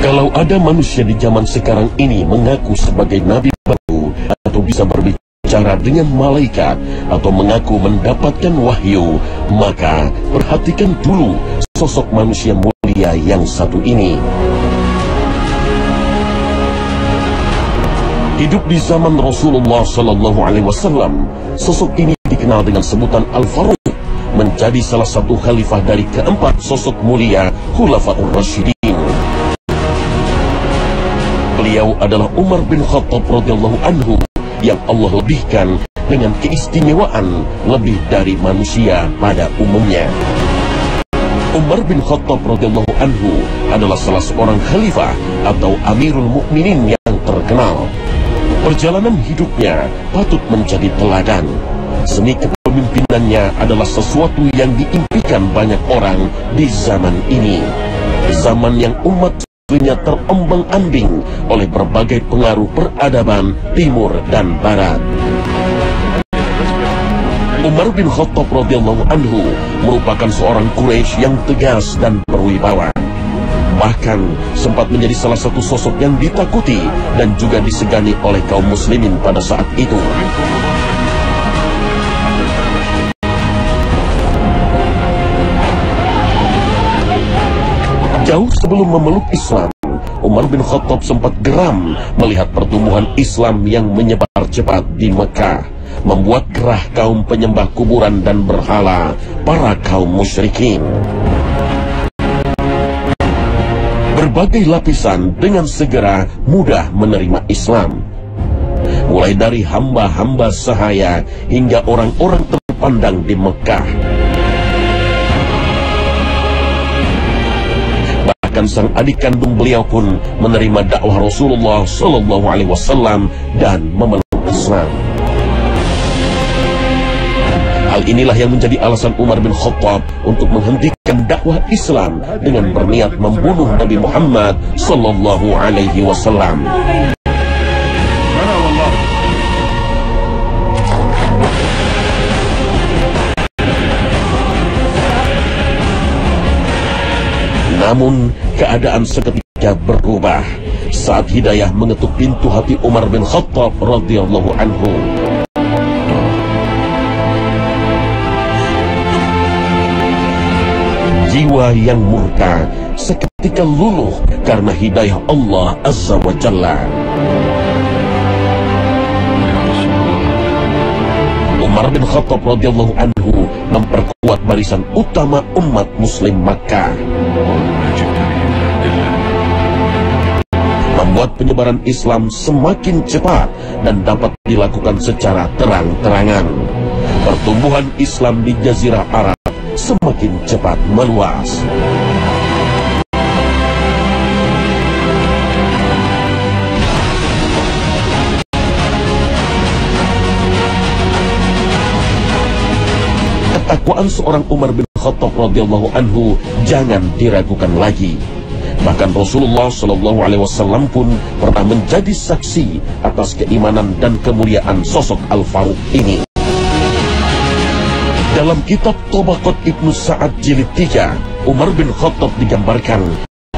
Kalau ada manusia di zaman sekarang ini mengaku sebagai nabi baru atau bisa berbicara dengan malaikat atau mengaku mendapatkan wahyu, maka perhatikan dulu sosok manusia mulia yang satu ini. Hidup di zaman Rasulullah SAW, sosok ini dikenal dengan sebutan Al-Faruq, menjadi salah satu khalifah dari keempat sosok mulia Khulafaur Rasyidin. Beliau adalah Umar bin Khattab radhiyallahu anhu yang Allah lebihkan dengan keistimewaan lebih dari manusia pada umumnya. Umar bin Khattab radhiyallahu anhu adalah salah seorang khalifah atau Amirul Mukminin yang terkenal. Perjalanan hidupnya patut menjadi teladan. Seni kepemimpinannya adalah sesuatu yang diimpikan banyak orang di zaman ini. Zaman yang umat muslimnya terombang-ambing oleh berbagai pengaruh peradaban timur dan barat. Umar bin Khattab radhiyallahu anhu merupakan seorang Quraisy yang tegas dan berwibawa. Bahkan sempat menjadi salah satu sosok yang ditakuti dan juga disegani oleh kaum muslimin pada saat itu. Jauh sebelum memeluk Islam, Umar bin Khattab sempat geram melihat pertumbuhan Islam yang menyebar cepat di Mekah, membuat gerah kaum penyembah kuburan dan berhala, para kaum musyrikin. Berbagai lapisan dengan segera mudah menerima Islam, mulai dari hamba-hamba sahaya hingga orang-orang terpandang di Mekah. Bahkan sang adik kandung beliau pun menerima dakwah Rasulullah SAW dan memeluk Islam. Hal inilah yang menjadi alasan Umar bin Khattab untuk menghentikan dakwah Islam dengan berniat membunuh Nabi Muhammad SAW. Namun keadaan seketika berubah saat hidayah mengetuk pintu hati Umar bin Khattab radhiyallahu anhu. Jiwa yang murka seketika luluh karena hidayah Allah Azza wa Jalla. Umar bin Khattab radhiyallahu anhu memperkuat barisan utama umat muslim Makkah, membuat penyebaran Islam semakin cepat dan dapat dilakukan secara terang-terangan. Pertumbuhan Islam di Jazirah Arab semakin cepat meluas. Ketakwaan seorang Umar bin Khattab radhiyallahu anhu jangan diragukan lagi. Bahkan Rasulullah SAW pun pernah menjadi saksi atas keimanan dan kemuliaan sosok Al-Faruq ini. Dalam kitab Tabaqat Ibnu Sa'ad jilid 3, Umar bin Khattab digambarkan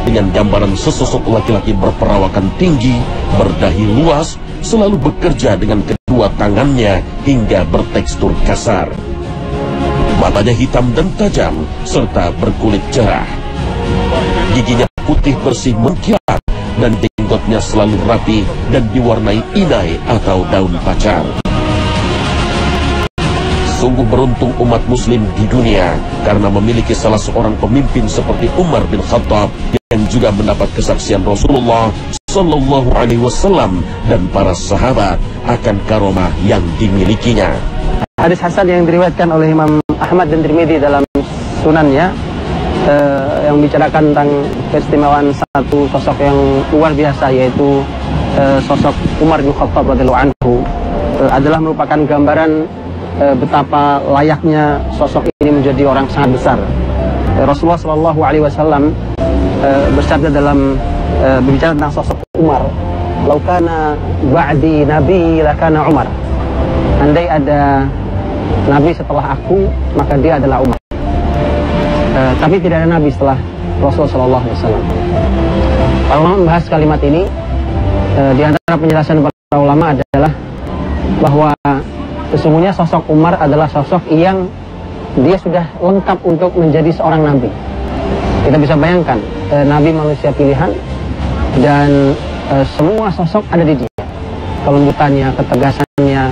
dengan gambaran sesosok laki-laki berperawakan tinggi, berdahi luas, selalu bekerja dengan kedua tangannya hingga bertekstur kasar. Matanya hitam dan tajam serta berkulit cerah. Giginya putih bersih mengkilat dan jenggotnya selalu rapi dan diwarnai inai atau daun pacar. Sungguh beruntung umat muslim di dunia karena memiliki salah seorang pemimpin seperti Umar bin Khattab yang juga mendapat kesaksian Rasulullah SAW dan para sahabat akan karomah yang dimilikinya. Hadis hasan yang diriwayatkan oleh Imam Ahmad dan Tirmidzi dalam sunannya yang bicarakan tentang keistimewaan satu sosok yang luar biasa, yaitu sosok Umar bin Khattab radhiyallahu anhu, adalah merupakan gambaran betapa layaknya sosok ini menjadi orang sangat besar. Rasulullah SAW bersabda dalam berbicara tentang sosok Umar, "Laukana ba'di nabi lakana Umar." Andai ada nabi setelah aku, maka dia adalah Umar. Tapi tidak ada nabi setelah Rasul Shallallahu Alaihi Wasallam. Para ulama membahas kalimat ini, di antara penjelasan para ulama adalah bahwa sesungguhnya sosok Umar adalah sosok yang dia sudah lengkap untuk menjadi seorang nabi. Kita bisa bayangkan, nabi manusia pilihan, dan semua sosok ada di dia. Kelembutannya, ketegasannya,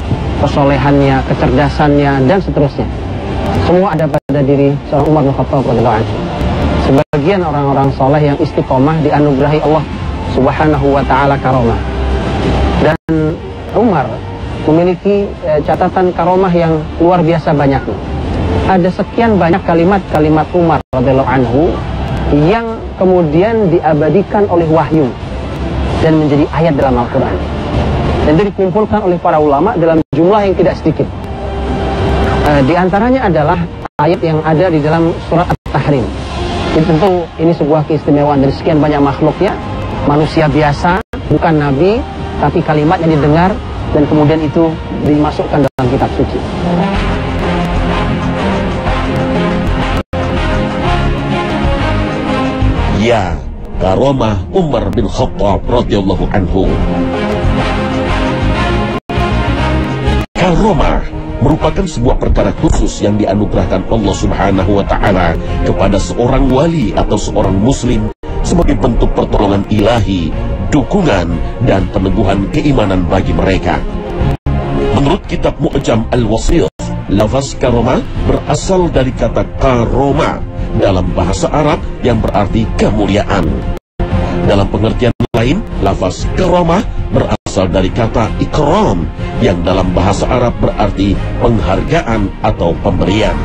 kesolehannya, kecerdasannya, dan seterusnya. Semua ada pada diri seorang Umar bin Khattab radhiyallahu anhu. Sebagian orang-orang soleh yang istiqomah dianugerahi Allah Subhanahu wa ta'ala karomah. Dan Umar memiliki catatan karomah yang luar biasa banyaknya. Ada sekian banyak kalimat-kalimat Umar radhiyallahu anhu yang kemudian diabadikan oleh wahyu dan menjadi ayat dalam Al-Quran. Dan itu dikumpulkan oleh para ulama dalam jumlah yang tidak sedikit. Di antaranya adalah ayat yang ada di dalam surat At-Tahrim. Jadi tentu ini sebuah keistimewaan dari sekian banyak makhluknya, manusia biasa, bukan nabi, tapi kalimat yang didengar dan kemudian itu dimasukkan dalam kitab suci. Ya, karomah Umar bin Khattab radhiyallahu anhu. Karomah merupakan sebuah perkara khusus yang dianugerahkan Allah Subhanahu wa ta'ala kepada seorang wali atau seorang muslim sebagai bentuk pertolongan ilahi, dukungan, dan peneguhan keimanan bagi mereka. Menurut kitab Mu'jam Al-Wasit, lafaz karomah berasal dari kata karoma dalam bahasa Arab yang berarti kemuliaan. Dalam pengertian lain, lafaz karomah berasal dari kata ikram yang dalam bahasa Arab berarti penghargaan atau pemberian.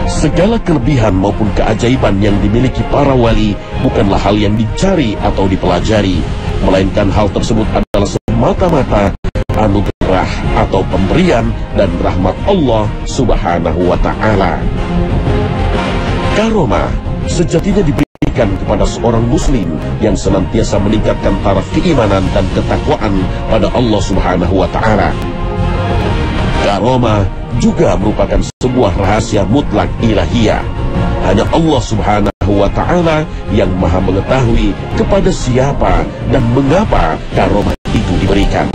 Segala kelebihan maupun keajaiban yang dimiliki para wali bukanlah hal yang dicari atau dipelajari, melainkan hal tersebut adalah semata-mata anugerah atau pemberian dan rahmat Allah Subhanahu wa ta'ala. Karomah sejatinya diberikan kepada seorang muslim yang senantiasa meningkatkan taraf keimanan dan ketakwaan pada Allah Subhanahu wa ta'ala. Karomah juga merupakan sebuah rahasia mutlak ilahiyah. Hanya Allah Subhanahu wa ta'ala yang maha mengetahui kepada siapa dan mengapa karomah itu diberikan.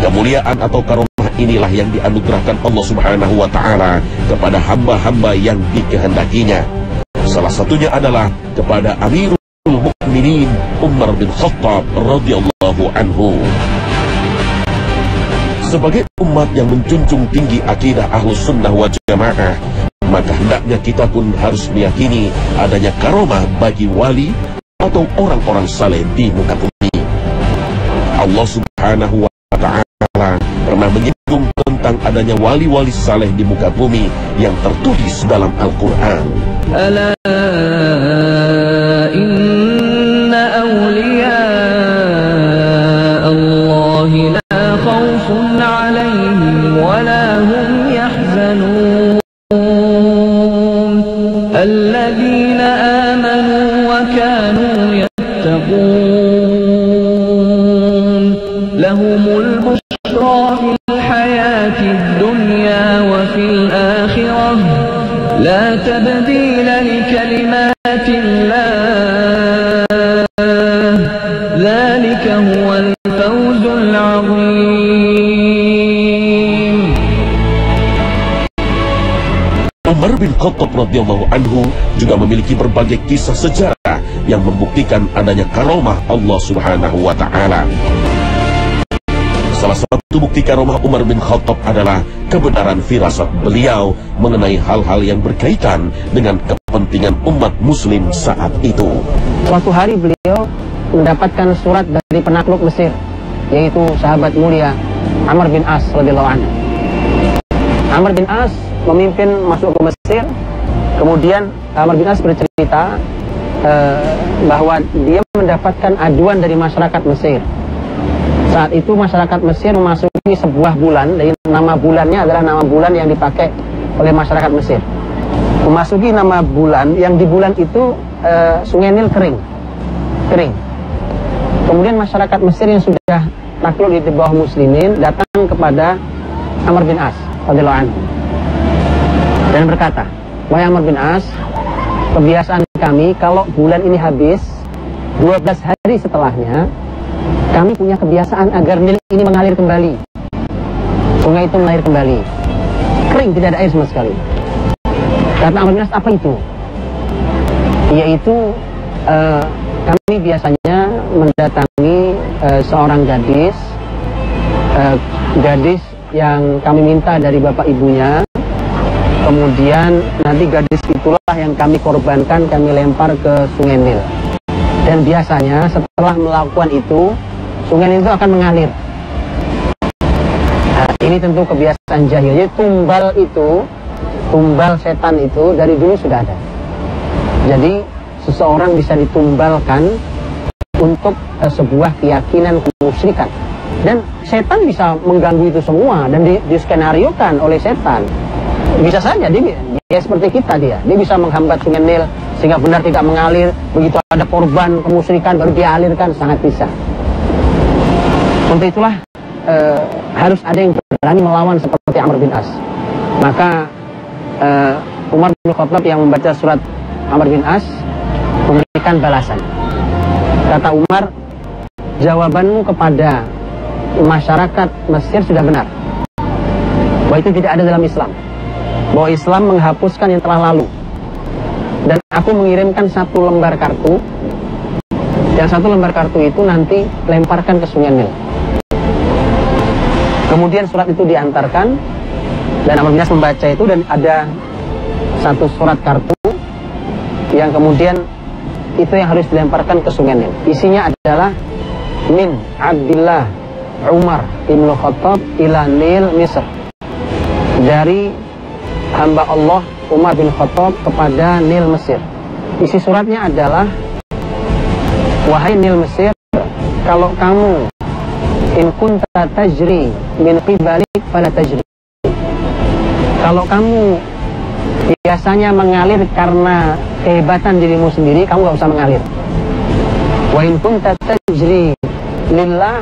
Kemuliaan atau karomah inilah yang dianugerahkan Allah Subhanahu wa ta'ala kepada hamba-hamba yang dikehendakinya. Salah satunya adalah kepada Amirul Mukminin Umar bin Khattab radhiyallahu anhu. Sebagai umat yang menjunjung tinggi akidah Ahlus Sunnah wal Jamaah, maka hendaknya kita pun harus meyakini adanya karomah bagi wali atau orang-orang saleh di muka bumi. Allah Subhanahu wa ta'ala pernah menyinggung tentang adanya wali-wali saleh di muka bumi yang tertulis dalam Al-Quran. Ala inna awliya Allahi la khawfun alayhim wa la hum yahzanun alladhina amanu wa kanu yattaqun lahumul bushra fil hayatid dunya wa fil akhirah la tabdila li kalimatillah dhalika huwal fawzul azim. Umar bin Khattab radhiyallahu anhu juga memiliki berbagai kisah sejarah yang membuktikan adanya karomah Allah Subhanahu wa ta'ala. Salah satu bukti karomah Umar bin Khattab adalah kebenaran firasat beliau mengenai hal-hal yang berkaitan dengan kepentingan umat muslim saat itu. Suatu hari beliau mendapatkan surat dari penakluk Mesir, yaitu sahabat mulia Amr bin As radhiyallahu anhu. Amr bin As memimpin masuk ke Mesir. Kemudian Amr bin As bercerita bahwa dia mendapatkan aduan dari masyarakat Mesir. Saat itu masyarakat Mesir memasuki sebuah bulan, dan nama bulannya adalah nama bulan yang dipakai oleh masyarakat Mesir. Memasuki nama bulan, yang di bulan itu Sungai Nil kering. Kemudian masyarakat Mesir yang sudah takluk di bawah muslimin datang kepada Amr bin As radhiyallahu anhu dan berkata, "Wahai Amr bin As, kebiasaan kami kalau bulan ini habis 12 hari setelahnya kami punya kebiasaan agar Nil ini mengalir kembali, sungai itu mengalir kembali, kering, tidak ada air sama sekali. Kata Amr bin As, apa itu? Yaitu kami biasanya mendatangi seorang gadis yang kami minta dari bapak ibunya. Kemudian nanti gadis itulah yang kami korbankan, kami lempar ke sungai Nil. Dan biasanya setelah melakukan itu, sungai Nil itu akan mengalir. Nah, ini tentu kebiasaan jahil. Jadi tumbal setan itu dari dulu sudah ada. Jadi seseorang bisa ditumbalkan untuk sebuah keyakinan kemusyrikan. Dan setan bisa mengganggu itu semua dan diskenariokan oleh setan. Bisa saja dia seperti kita, dia bisa menghambat sungai Nil sehingga benar tidak mengalir. Begitu ada korban kemusyrikan baru dia alirkan, sangat bisa. Untuk itulah harus ada yang berani melawan seperti Amr bin As. Maka Umar bin Khattab yang membaca surat Amr bin As memberikan balasan. Kata Umar, jawabanmu kepada masyarakat Mesir sudah benar, bahwa itu tidak ada dalam Islam, bahwa Islam menghapuskan yang telah lalu. Dan aku mengirimkan 1 lembar kartu, yang 1 lembar kartu itu nanti lemparkan ke sungai Nil. Kemudian surat itu diantarkan dan Amr bin As membaca itu, dan ada 1 surat kartu yang kemudian itu yang harus dilemparkan ke sungai Nil. Isinya adalah min Abdillah Umar ibn Khattab ila Nil Misr, dari hamba Allah Umar bin Khattab kepada Nil Mesir. Isi suratnya adalah, wahai Nil Mesir, kalau kamu in kunta tajri min qibalik fala tajri, kalau kamu biasanya mengalir karena kehebatan dirimu sendiri, kamu gak usah mengalir. Wa in kunta tajri lillah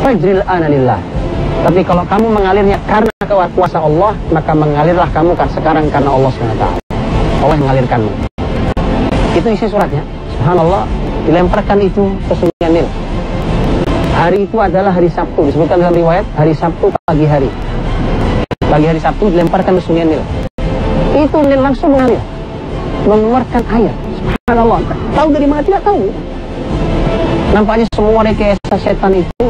fajril ana lillah, tapi kalau kamu mengalirnya karena kuasa Allah, maka mengalirlah kamu kan sekarang karena Allah SWT. Allah yang mengalirkanmu. Itu isi suratnya. Subhanallah, dilemparkan itu ke sungai Nil. Hari itu adalah hari Sabtu, disebutkan dalam riwayat hari Sabtu pagi hari. Pagi hari Sabtu dilemparkan ke sungai Nil. Itu Nil langsung mengalir, mengeluarkan air. Subhanallah. Tahu dari mana? Tidak tahu. Nampaknya semua rekayasa setan itu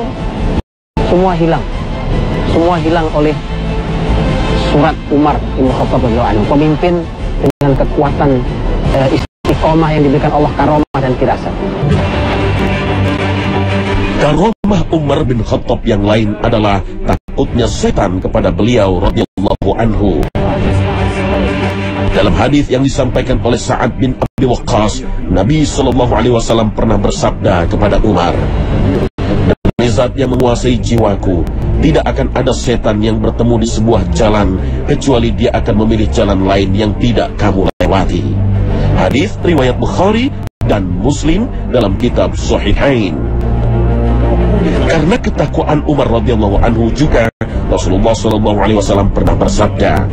semua hilang. Semua hilang oleh surat Umar bin Khattab radhiyallahu anhu, pemimpin dengan kekuatan istiqomah yang diberikan Allah, karomah dan firasat. Karomah Umar bin Khattab yang lain adalah takutnya setan kepada beliau radhiyallahu anhu. Dalam hadis yang disampaikan oleh Sa'ad bin Abi Waqqas, Nabi SAW pernah bersabda kepada Umar, "Demi Zat yang menguasai jiwaku, tidak akan ada setan yang bertemu di sebuah jalan kecuali dia akan memilih jalan lain yang tidak kamu lewati." Hadis riwayat Bukhari dan Muslim dalam kitab Sahihain. Karena ketakwaan Umar radhiyallahu anhu juga, Rasulullah SAW pernah bersabda.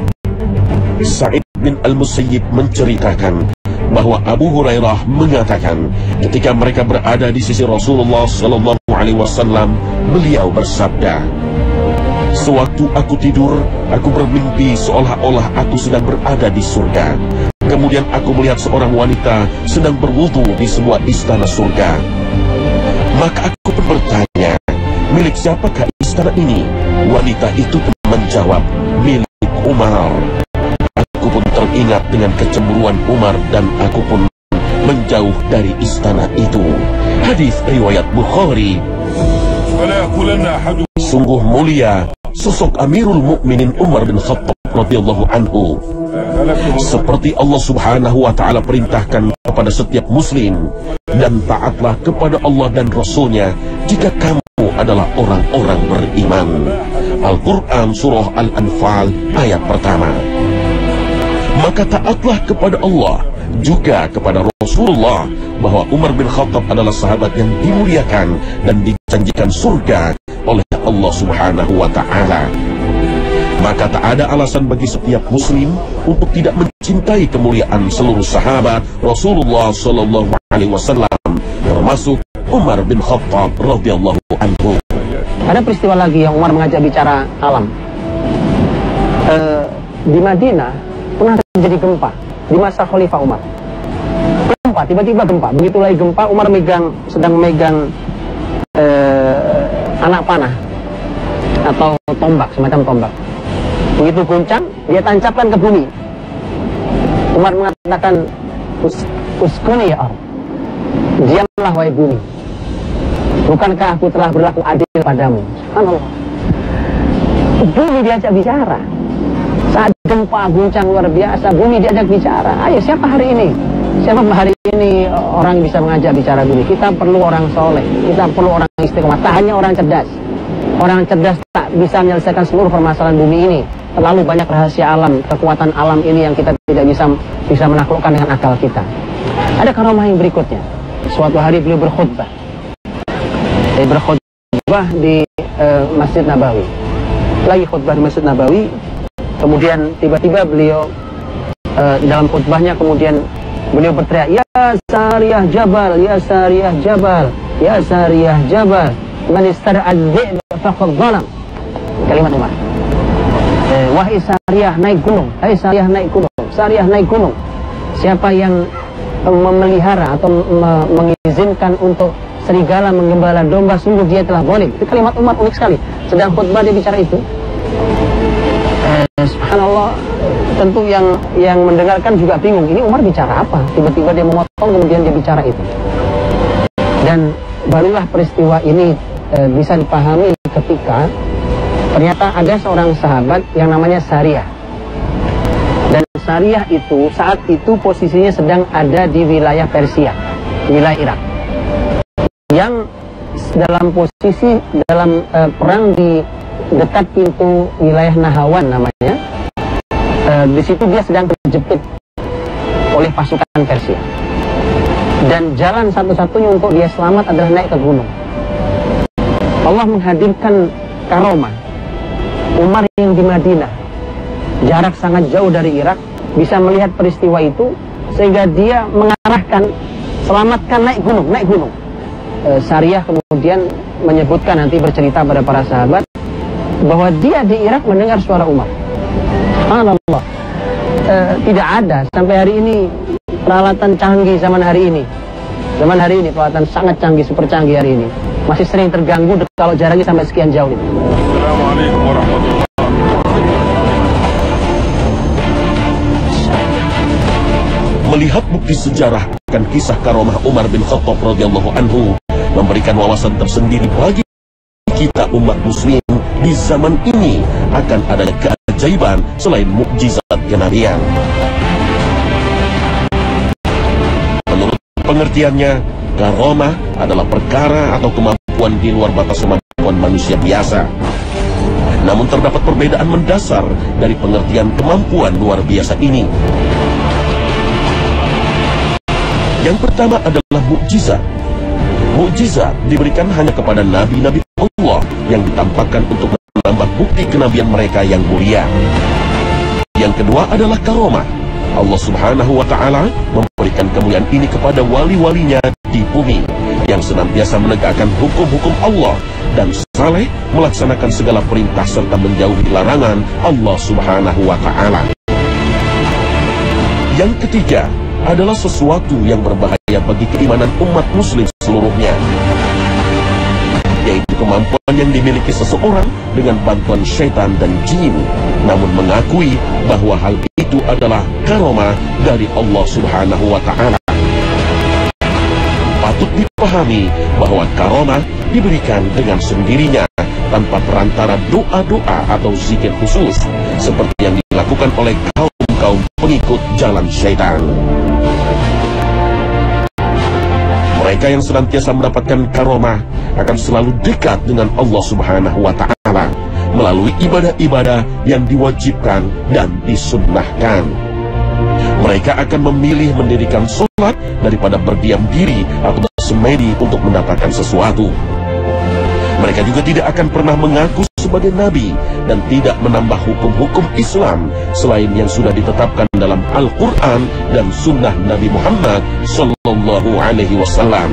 Sa'id bin Al-Musayyib menceritakan bahwa Abu Hurairah mengatakan, ketika mereka berada di sisi Rasulullah SAW, beliau bersabda, "Sewaktu aku tidur, aku bermimpi seolah-olah aku sedang berada di surga. Kemudian aku melihat seorang wanita sedang berwudu di sebuah istana surga. Maka aku pun bertanya, milik siapakah istana ini?" Wanita itu pun menjawab, "Milik Umar." Aku pun teringat dengan kecemburuan Umar dan aku pun menjauh dari istana itu. Hadis riwayat Bukhari. Sungguh mulia sosok Amirul Mukminin Umar bin Khattab radhiyallahu anhu. Seperti Allah Subhanahu wa taala perintahkan kepada setiap muslim, dan taatlah kepada Allah dan Rasulnya jika kamu adalah orang-orang beriman. Al-Quran Surah Al-Anfal ayat pertama. Maka taatlah kepada Allah, juga kepada Rasulullah, bahwa Umar bin Khattab adalah sahabat yang dimuliakan dan dijanjikan surga oleh Allah Subhanahu wa ta'ala. Maka tak ada alasan bagi setiap muslim untuk tidak mencintai kemuliaan seluruh sahabat Rasulullah sallallahu alaihi wasallam, termasuk Umar bin Khattab radhiyallahu anhu. Ada peristiwa lagi yang Umar mengajak bicara alam. Di Madinah pernah terjadi gempa di masa Khalifah Umar. Gempa, tiba-tiba gempa. Begitu lagi gempa, Umar sedang megang anak panah atau tombak, semacam tombak. Begitu guncang, dia tancapkan ke bumi. Umar mengatakan, uskuni ya Allah, diamlah wahai bumi, bukankah aku telah berlaku adil padamu? Subhanallah. Bumi diajak bicara. Saat gempa guncang luar biasa, bumi diajak bicara. Ayo, siapa hari ini? Siapa hari ini orang bisa mengajak bicara bumi? Kita perlu orang soleh, kita perlu orang istiqomah. Tak hanya orang cerdas. Orang cerdas tak bisa menyelesaikan seluruh permasalahan bumi ini. Terlalu banyak rahasia alam, kekuatan alam ini yang kita tidak bisa menaklukkan dengan akal kita. Ada karomah yang berikutnya. Suatu hari beliau berkhutbah. Berkhutbah di Masjid Nabawi. Lagi khutbah di Masjid Nabawi. Kemudian tiba-tiba beliau dalam khutbahnya kemudian beliau berteriak, ya Sariyah Jabal, ya Sariyah Jabal, ya Sariyah Jabal, man istara'ad dhi'b faqad zalam. Kalimat Umar. Wahai Sariyah naik gunung, hai Sariyah naik gunung, Sariyah naik gunung. Siapa yang memelihara atau mengizinkan untuk serigala menggembala domba, sungguh dia telah zalim. Itu kalimat Umar unik sekali. Sedang khutbah dia bicara itu. Subhanallah, tentu yang mendengarkan juga bingung. Ini Umar bicara apa? Tiba-tiba dia memotong, kemudian dia bicara itu. Dan barulah peristiwa ini bisa dipahami ketika ternyata ada seorang sahabat yang namanya Sariyah. Dan Sariyah itu saat itu posisinya sedang ada di wilayah Persia, wilayah Irak. Yang dalam posisi perang di dekat pintu wilayah Nahawan namanya. Di situ dia sedang terjepit oleh pasukan Persia. Dan jalan satu-satunya untuk dia selamat adalah naik ke gunung. Allah menghadirkan karomah. Umar yang di Madinah, jarak sangat jauh dari Irak, bisa melihat peristiwa itu, sehingga dia mengarahkan, selamatkan naik gunung, naik gunung. Sariyah kemudian menyebutkan, nanti bercerita pada para sahabat, bahwa dia di Irak mendengar suara Umar. Subhanallah. Tidak ada sampai hari ini peralatan canggih zaman hari ini. Zaman hari ini peralatan sangat canggih, super canggih hari ini. Masih sering terganggu kalau jaraknya sampai sekian jauh itu. Assalamualaikum warahmatullahi wabarakatuh. Melihat bukti sejarah akan kisah karomah Umar bin Khattab radhiyallahu anhu memberikan wawasan tersendiri bagi kita umat muslim di zaman ini akan adanya keajaiban selain mukjizat kenabian. Menurut pengertiannya, karomah adalah perkara atau kemampuan di luar batas kemampuan manusia biasa. Namun terdapat perbedaan mendasar dari pengertian kemampuan luar biasa ini. Yang pertama adalah mukjizat. Mukjizat diberikan hanya kepada nabi-nabi Allah yang ditampakkan untuk menambah bukti kenabian mereka yang mulia. Yang kedua adalah karomah. Allah Subhanahu wa Ta'ala memberikan kemuliaan ini kepada wali-walinya di bumi yang senantiasa menegakkan hukum-hukum Allah dan saleh melaksanakan segala perintah serta menjauhi larangan Allah Subhanahu wa Ta'ala. Yang ketiga adalah sesuatu yang berbahaya bagi keimanan umat muslim seluruhnya, yaitu kemampuan yang dimiliki seseorang dengan bantuan syaitan dan jin, namun mengakui bahwa hal itu adalah karomah dari Allah Subhanahu wa Ta'ala. Patut dipahami bahwa karomah diberikan dengan sendirinya tanpa perantara doa-doa atau zikir khusus seperti yang dilakukan oleh kaum pengikut jalan syaitan. Mereka yang senantiasa mendapatkan karomah akan selalu dekat dengan Allah Subhanahu wa Ta'ala melalui ibadah-ibadah yang diwajibkan dan disunnahkan. Mereka akan memilih mendirikan sholat daripada berdiam diri atau bersemedi untuk mendapatkan sesuatu. Mereka juga tidak akan pernah mengaku sebagai nabi dan tidak menambah hukum-hukum Islam selain yang sudah ditetapkan dalam Al-Quran dan Sunnah Nabi Muhammad Sallallahu Alaihi Wasallam.